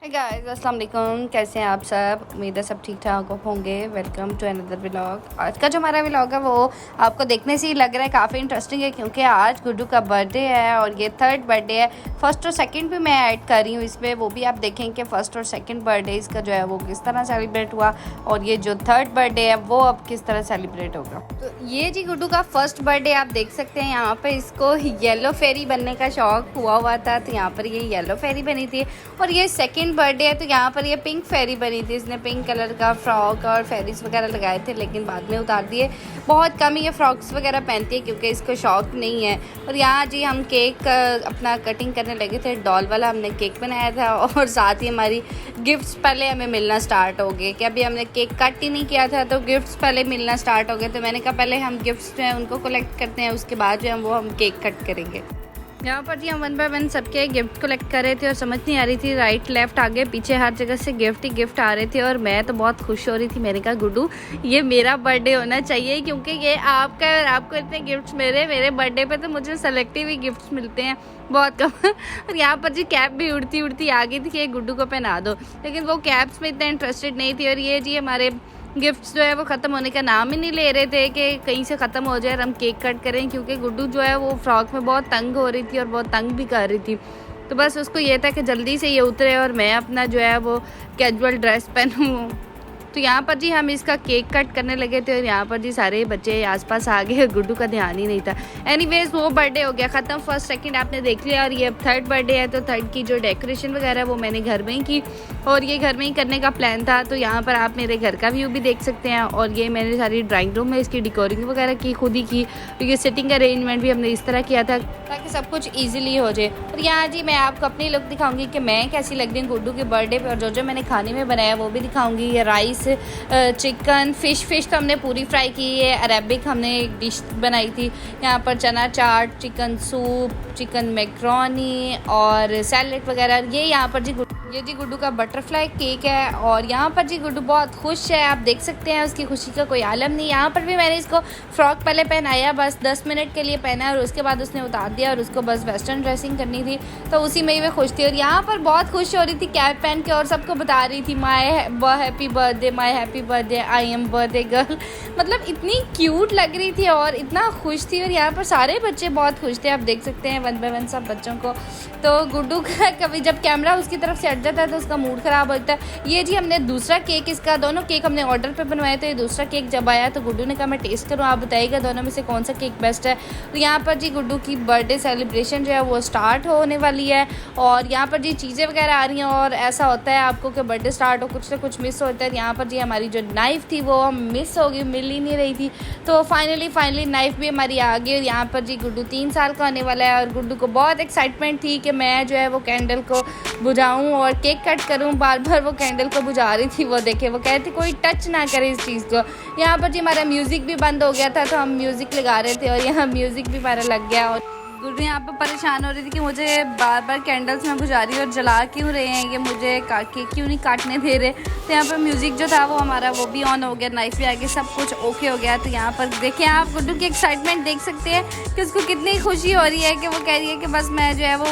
Hey guys अस्सलाम वालेकुम। कैसे हैं आप सब? उम्मीद है सब ठीक ठाक होंगे। Welcome to another vlog. आज का जो हमारा व्लॉग है वो आपको देखने से ही लग रहा है काफ़ी इंटरेस्टिंग है, क्योंकि आज गुड्डू का बर्थडे है और ये थर्ड बर्थडे है। फर्स्ट और सेकंड भी मैं ऐड कर रही हूँ इसमें, वो भी आप देखें कि फर्स्ट और सेकंड बर्थडे इसका जो है वो किस तरह सेलिब्रेट हुआ और ये जो थर्ड बर्थडे है वो अब किस तरह सेलिब्रेट होगा। तो ये जी गुड्डू का फर्स्ट बर्थडे आप देख सकते हैं। यहाँ पर इसको येलो फेरी बनने का शौक हुआ था, तो यहाँ पर ये येलो फेरी बनी थी। और ये सेकेंड बर्थडे है तो यहाँ पर ये पिंक फेरी बनी थी। इसने पिंक कलर का फ्रॉक और फेरीज वगैरह लगाए थे, लेकिन बाद में उतार दिए। बहुत कम ये फ्रॉक्स वगैरह पहनती है क्योंकि इसको शौक नहीं है। और यहाँ जी हम केक अपना कटिंग करने लगे थे, डॉल वाला हमने केक बनाया था। और साथ ही हमारी गिफ्ट्स पहले हमें मिलना स्टार्ट हो गए कि अभी हमने केक कट ही नहीं किया था तो गिफ्ट्स पहले मिलना स्टार्ट हो गए। तो मैंने कहा पहले हम गिफ्ट्स जो हैं उनको कलेक्ट करते हैं, उसके बाद जो हम केक कट करेंगे। यहाँ पर जी हम 1 बाय 1 सबके गिफ्ट कलेक्ट कर रहे थे और समझ नहीं आ रही थी राइट लेफ्ट आगे पीछे हर जगह से गिफ्ट ही गिफ्ट आ रहे थे। और मैं तो बहुत खुश हो रही थी। मैंने कहा गुड्डू ये मेरा बर्थडे होना चाहिए, क्योंकि ये आपका और आपको इतने गिफ्ट्स मेरे बर्थडे पे तो मुझे सेलेक्टिव ही गिफ्ट्स मिलते हैं बहुत कम। और यहाँ पर जी कैप भी उड़ती उड़ती आ गई थी कि गुड्डू को पहना दो, लेकिन वो कैप्स में इतना इंटरेस्टेड नहीं थी। और ये जी हमारे गिफ्ट्स जो है वो ख़त्म होने का नाम ही नहीं ले रहे थे कि कहीं से ख़त्म हो जाए और हम केक कट करें, क्योंकि गुड्डू जो है वो फ्रॉक में बहुत तंग हो रही थी और बहुत तंग भी कर रही थी। तो बस उसको ये था कि जल्दी से ये उतरे और मैं अपना जो है वो कैजुअल ड्रेस पहनूँ। तो यहाँ पर जी हम इसका केक कट करने लगे थे और यहाँ पर जी सारे बच्चे आसपास आ गए, गुड्डू का ध्यान ही नहीं था। एनीवेज वो बर्थडे हो गया ख़त्म। फर्स्ट सेकंड आपने देख लिया और ये अब थर्ड बर्थडे है, तो थर्ड की जो डेकोरेशन वगैरह है वो मैंने घर में ही की और ये घर में ही करने का प्लान था। तो यहाँ पर आप मेरे घर का व्यू भी देख सकते हैं। और ये मैंने सारी ड्राइंग रूम में इसकी डेकोरिंग वगैरह की खुद ही की। तो ये सिटिंग अरेंजमेंट भी हमने इस तरह किया था ताकि सब कुछ ईजिली हो जाए। और यहाँ जी मैं आपको अपनी लुक दिखाऊंगी कि मैं कैसी लग रही हूँ गुड्डू के बर्थडे पर, और जो मैंने खाने में बनाया वो भी दिखाऊंगी। ये राइस, चिकन, फ़िश तो हमने पूरी फ्राई की है। अरेबिक हमने एक डिश बनाई थी। यहाँ पर चना चाट, चिकन सूप, चिकन मैक्रोनी और सैलेड वगैरह। ये यहाँ पर जी गुड्डू का बटरफ्लाई केक है। और यहाँ पर जी गुड्डू बहुत खुश है, आप देख सकते हैं उसकी खुशी का कोई आलम नहीं। यहाँ पर भी मैंने इसको फ्रॉक पहले पहनाया, बस 10 मिनट के लिए पहना और उसके बाद उसने उतार दिया और उसको बस वेस्टर्न ड्रेसिंग करनी थी, तो उसी में ही वो खुश थी। और यहाँ पर बहुत खुश हो रही थी कैप पहन के और सबको बता रही थी my happy birthday, I am birthday girl. मतलब इतनी क्यूट लग रही थी और इतना खुश थी। और यहाँ पर सारे बच्चे बहुत खुश थे, आप देख सकते हैं 1 बाय 1 सब बच्चों को। तो गुड्डू का कभी जब कैमरा उसकी तरफ से हट जाता है तो उसका मूड ख़राब होता है। ये जी हमने दूसरा केक, इसका दोनों केक हमने ऑर्डर पे बनवाए थे। दूसरा केक जब आया तो गुड्डू ने कहा मैं टेस्ट करूँ, आप बताइएगा दोनों में से कौन सा केक बेस्ट है। तो यहाँ पर जी गुड्डू की बर्थडे सेलिब्रेशन जो है वो स्टार्ट होने वाली है। और यहाँ पर जी चीज़ें वगैरह आ रही हैं और ऐसा होता है आपको कि बर्थडे स्टार्ट हो कुछ ना कुछ मिस होता है। यहाँ पर जी हमारी जो नाइफ़ थी वो मिस हो गई, मिल ही नहीं रही थी। तो फाइनली नाइफ़ भी हमारी आ गई। और यहाँ पर जी गुड्डू 3 साल का होने वाला है और गुड्डू को बहुत एक्साइटमेंट थी कि मैं जो है वो कैंडल को बुझाऊं और केक कट करूं। बार बार वो कैंडल को बुझा रही थी, वो देखे वो कहती कोई टच ना करे इस चीज़ को। यहाँ पर जी हमारा म्यूज़िक भी बंद हो गया था तो हम म्यूज़िक लगा रहे थे और यहाँ म्यूज़िक भी हमारा लग गया। और गुड्डू यहाँ पर परेशान हो रही थी कि मुझे बार बार कैंडल्स में बुझा रही है और जला क्यों रहे हैं, कि मुझे केक क्यों नहीं काटने दे रहे। तो यहाँ पर म्यूज़िक जो था वो हमारा वो भी ऑन हो गया, नाइफ भी आ गई, सब कुछ ओके हो गया। तो यहाँ पर देखिए आप गुड्डू की एक्साइटमेंट देख सकते हैं कि उसको कितनी खुशी हो रही है कि वो कह रही है कि बस मैं जो है वो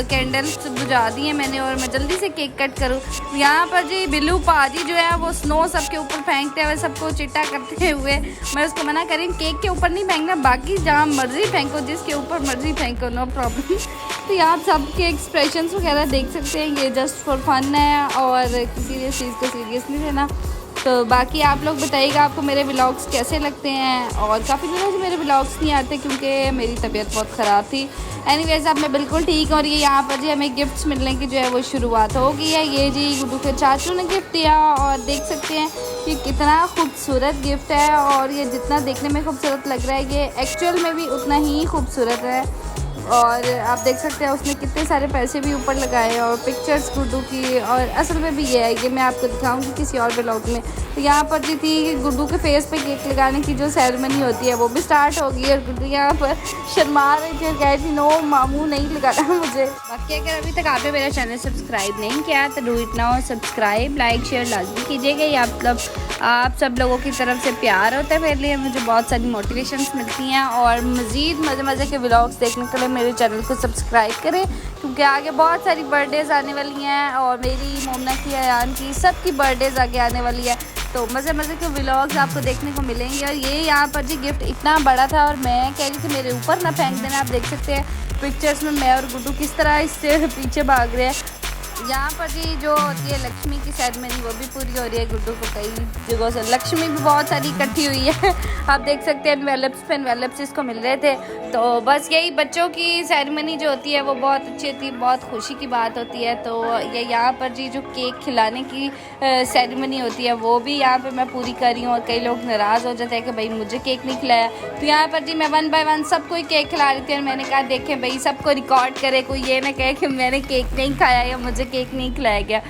कैंडल्स बुझा दी है मैंने और मैं जल्दी से केक कट करूँ। यहाँ पर जी बिल्लू पाजी जो है वो स्नो सबके ऊपर फेंकते हुए सबको चिट्टा करते हुए, मैं उसको मना करी केक के ऊपर नहीं फेंकना, बाकी जहाँ मर्जी फेंको, जिसके ऊपर मर्जी फेंको, नो प्रॉब्लम। तो यहाँ आप सबके एक्सप्रेशंस वगैरह देख सकते हैं, ये जस्ट फॉर फन है और किसी भी चीज़ को सीरियस नहीं लेना। तो बाकी आप लोग बताइएगा आपको मेरे व्लॉग्स कैसे लगते हैं। और काफ़ी दिनों से मेरे व्लॉग्स नहीं आते क्योंकि मेरी तबीयत बहुत ख़राब थी। एनीवेज अब मैं बिल्कुल ठीक हूँ। और ये यहाँ पर जी हमें गिफ्ट्स मिलने की जो है वो शुरुआत हो गई है। ये जी गुड्डू के चाचू ने गिफ्ट दिया और देख सकते हैं कि कितना खूबसूरत गिफ्ट है। और ये जितना देखने में खूबसूरत लग रहा है ये एक्चुअल में भी उतना ही खूबसूरत है। और आप देख सकते हैं उसने कितने सारे पैसे भी ऊपर लगाए और पिक्चर्स गुड्डू की। और असल में भी ये है, ये मैं आपको दिखाऊंगी किसी और व्लॉग में। तो यहाँ पर जी थी गुड्डू के फेस पे केक लगाने की जो सेरेमनी होती है वो भी स्टार्ट हो गई। और गुड्डू यहाँ पर शर्मा रही थी और कह रही थी नो मामू नहीं लगाना मुझे। बाकी अगर अभी तक आपने मेरा चैनल सब्सक्राइब नहीं किया तो do it now, subscribe, like, share लाजमी कीजिएगा। ये आप सब लोगों की तरफ से प्यार होता है मेरे लिए, मुझे बहुत सारी मोटिवेशंस मिलती हैं और मज़ीद मज़े के व्लॉग्स देखने के लिए मेरे चैनल को सब्सक्राइब करें, क्योंकि आगे बहुत सारी बर्थडेज़ आने वाली हैं और मेरी, मोमना की, अयान की, सबकी बर्थडेज़ आगे आने वाली है। तो मज़े मज़े के व्लॉग्स आपको देखने को मिलेंगे। और ये यहाँ पर जी गिफ्ट इतना बड़ा था और मैं कह रही थी मेरे ऊपर ना फेंक देना। आप देख सकते हैं पिक्चर्स में मैं और गुड्डू किस तरह इससे पीछे भाग रहे हैं। यहाँ पर जी जो होती है लक्ष्मी की सेरेमनी वो भी पूरी हो रही है। गुड्डू को कई जगहों से लक्ष्मी भी बहुत सारी इकट्ठी हुई है। आप देख सकते हैं एनवेलप्स इसको मिल रहे थे। तो बस यही बच्चों की सेरेमनी जो होती है वो बहुत अच्छी होती है, बहुत खुशी की बात होती है। तो ये यहाँ पर जी जो केक खिलाने की सेरेमनी होती है वो भी यहाँ पर मैं पूरी कर रही हूँ। और कई लोग नाराज़ हो जाते हैं कि भाई मुझे केक नहीं खिलाया। तो यहाँ पर जी मैं 1 बाय 1 सबको ही केक खिला रही थी और मैंने कहा देखें भाई सबको रिकॉर्ड करे, कोई ये ना कहे कि मैंने केक नहीं खाया या मुझे केक नहीं खिलाया गया।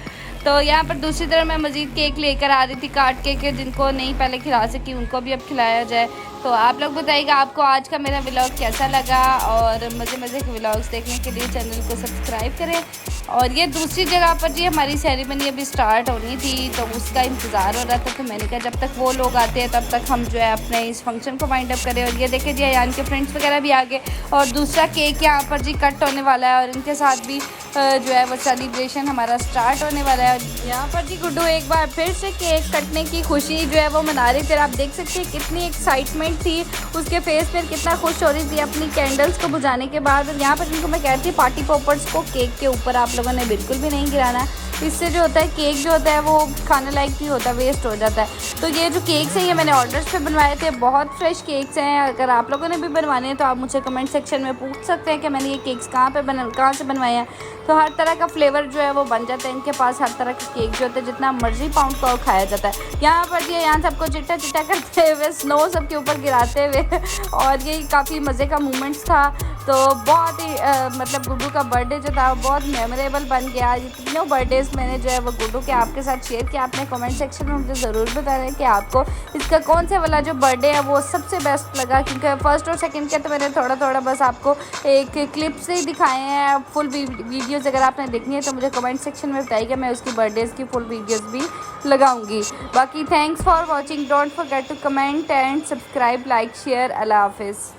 तो यहाँ पर दूसरी तरफ मैं मज़ीद केक लेकर आ रही थी काट के जिनको नहीं पहले खिला सकी उनको भी अब खिलाया जाए। तो आप लोग बताइएगा आपको आज का मेरा व्लॉग कैसा लगा, और मज़े मज़े के व्लॉग्स देखने के लिए चैनल को सब्सक्राइब करें। और ये दूसरी जगह पर जी हमारी सेरेमनी अभी स्टार्ट होनी थी तो उसका इंतज़ार हो रहा था। तो मैंने कहा जब तक वो लोग आते हैं तब तक हम जो है अपने इस फंक्शन को वाइंड अप करें। और ये देखे जी अयान के फ्रेंड्स वगैरह भी आ गए और दूसरा केक यहाँ पर जी कट होने वाला है और इनके साथ भी जो है वो सेलिब्रेशन हमारा स्टार्ट होने वाला है। यहाँ पर जी गुड्डू एक बार फिर से केक कटने की खुशी जो है वो मना रही थी। आप देख सकते हैं कितनी एक्साइटमेंट थी उसके फेस पर, कितना खुश हो रही थी अपनी कैंडल्स को बुझाने के बाद। और यहाँ पर इनको मैं कहती थी पार्टी पॉपर्स को केक के ऊपर आप लोगों ने बिल्कुल भी नहीं गिराना, इससे जो होता है केक जो होता है वो खाने लायक नहीं होता, वेस्ट हो जाता है। तो ये जो केक्स हैं ये मैंने ऑर्डर्स पे बनवाए थे, बहुत फ्रेश केक्स हैं। अगर आप लोगों ने भी बनवाने हैं तो आप मुझसे कमेंट सेक्शन में पूछ सकते हैं कि मैंने ये केक्स कहाँ से बनवाए हैं। तो हर तरह का फ्लेवर जो है वो बन जाता है इनके पास, हर तरह का केक जो होता है जितना मर्जी पाउंड का खाया जाता है। यहाँ पर ये यहाँ सबको चिट्टा चिट्टा करते हुए स्नो सबके ऊपर गिराते हुए और ये काफ़ी मज़े का मोमेंट्स था। तो बहुत ही मतलब गुड्डू का बर्थडे जो था बहुत मेमोरेबल बन गया। ये तीनों बर्थडेज़ मैंने जो है वो गुड्डू के आपके साथ शेयर किया। आपने कमेंट सेक्शन में मुझे ज़रूर बताना है कि आपको इसका कौन से वाला जो बर्थडे है वो सबसे बेस्ट लगा, क्योंकि फर्स्ट और सेकंड के तो मैंने थोड़ा थोड़ा बस आपको एक क्लिप से ही दिखाए हैं। फुल वीडियोज़ अगर आपने देखनी है तो मुझे कमेंट सेक्शन में बताइएगा, मैं उसकी बर्थडेज़ की फुल वीडियोज़ भी लगाऊंगी। बाकी thanks for watching, don't forget to comment and subscribe, like, share. अल्लाह हाफिज़।